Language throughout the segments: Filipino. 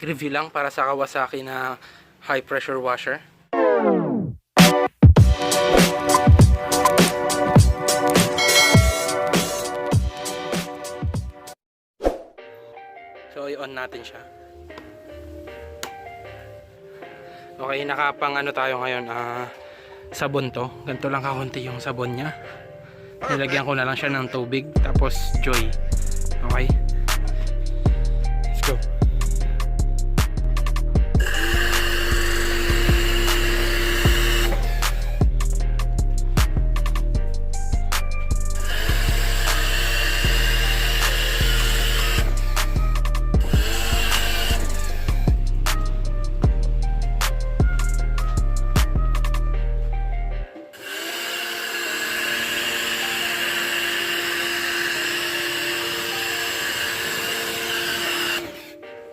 Review lang para sa Kawasaki na high pressure washer. So i-on natin siya. Okay, nakapang ano tayo ngayon, sabon to. Ganito lang kakunti yung sabon niya. Nilagyan ko na lang siya ng tubig, tapos Joy. Okay, let's go.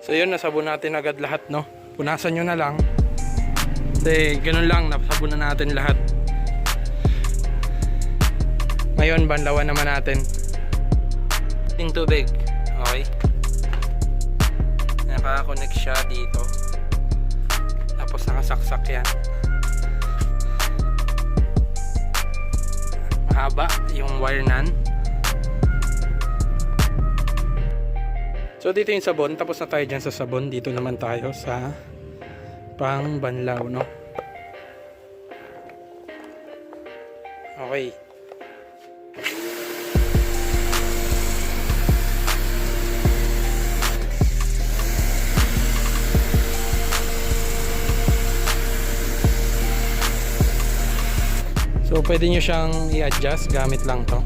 So yun, nasabon natin agad lahat, no? Punasan nyo na lang. Kasi ganun lang, nasabon na natin lahat. Ngayon, banlawan naman natin yung tubig. Okay, naka-connect siya dito, tapos nakasaksak yan. Mahaba yung wire nan. So dito yung sabon, tapos na tayo dyan sa sabon. Dito naman tayo sa pang banlaw, no? Okay. So pwede nyo siyang i-adjust gamit lang to.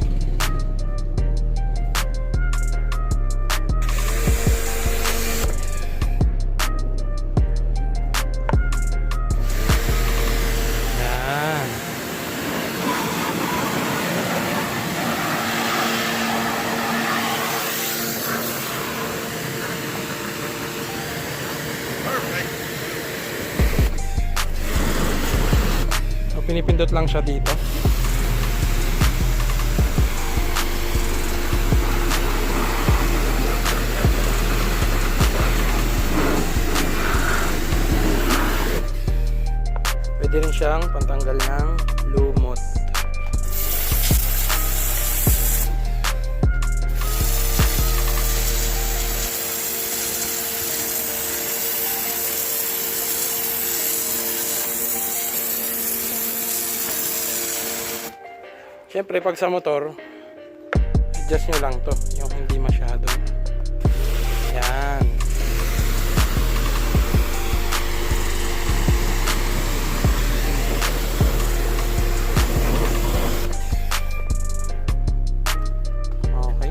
Pinipindot lang siya dito. Pwede rin siyang pantanggal ng lumot. Siyempre pag sa motor, adjust nyo lang to, yung hindi masyado. Yan. Okay.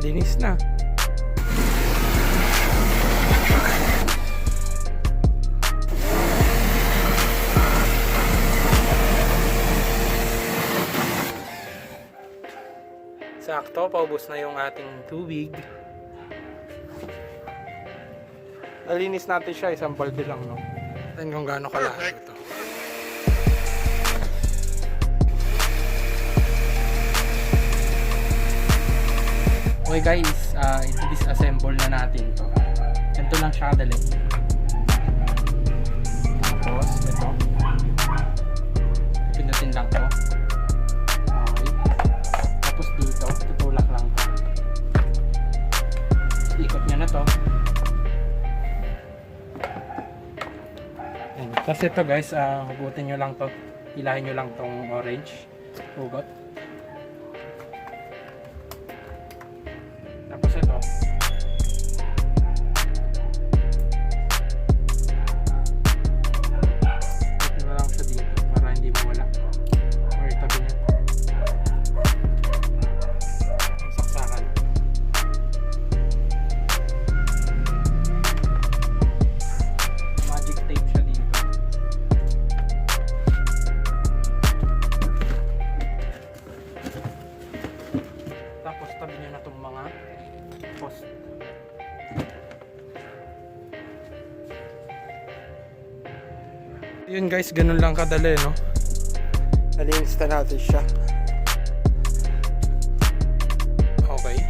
Linis na. Sakto, paubos na yung ating tubig. Nalinis natin siya, isang balde lang, no? Tignan kung gaano kalaki ito. Okay guys, i-disassemble na natin to. Ito lang siya kadali. Tapos ito, pindutin lang to. Okay. Tapos dito, tutulak lang to. Ikot nyo na to. Ayan. Tapos ito guys, hugutin nyo lang to. Hilahin nyo lang tong orange. Hugot. Tapos ito, ito na lang siya dito para hindi mawala or itabi nyo. Tapos tabi nyo na itong mga post. Yun guys, ganun lang kadali, no? Nali-install natin siya. Okay.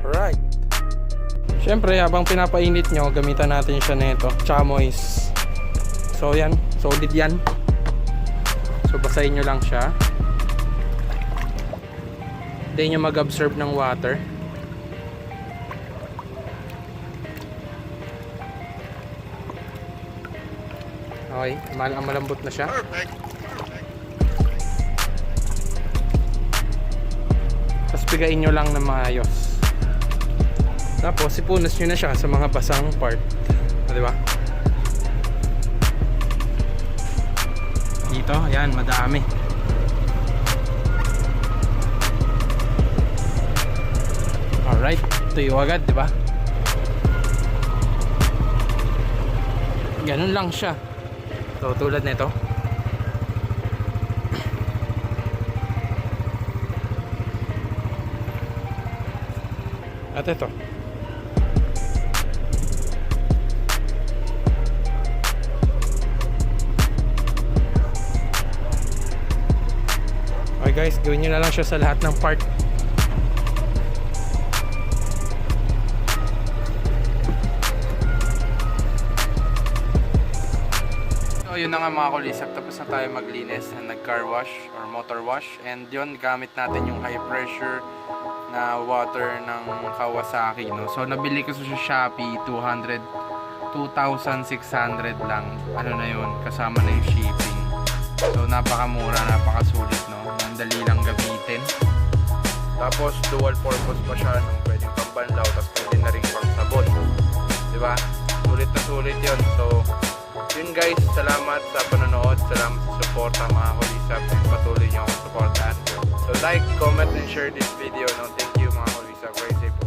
Alright. Siyempre, habang pinapainit nyo, gamitan natin siya nito. Tsaka moist. So yan, solid yan. So basahin nyo lang siya. Hindi nyo mag-absorb ng water. Okay, malambot na siya. Perfect. Tapos bigain nyo lang na maayos. Tapos ipunas nyo na siya sa mga basang part. Diba? Dito, ayan, madami. Alright, tuyo agad, diba? Ganun lang siya. So tulad nito. At ito. Okay guys, gawin nyo na lang siya sa lahat ng part. So yun na nga mga kulisap, tapos na tayo maglinis and nag-car wash or motor wash. And yun, gamit natin yung high pressure na water ng Kawasaki, no? So nabili ko sa Shopee, 2,600 lang. Ano na yun, kasama na yung shipping. So napakamura, napakasulit, no? Mandali lang gamitin. Tapos dual purpose pa siya, no? Pwedeng pambanlaw, tapos pwede na rin pang sabon, diba? Sulit na sulit yun. So yun guys, salamat sa panonood, salamat sa suporta mga kulisap, and patuloy nyo akong supportan. So like, comment, and share this video, no? Thank you mga kulisap, very safe.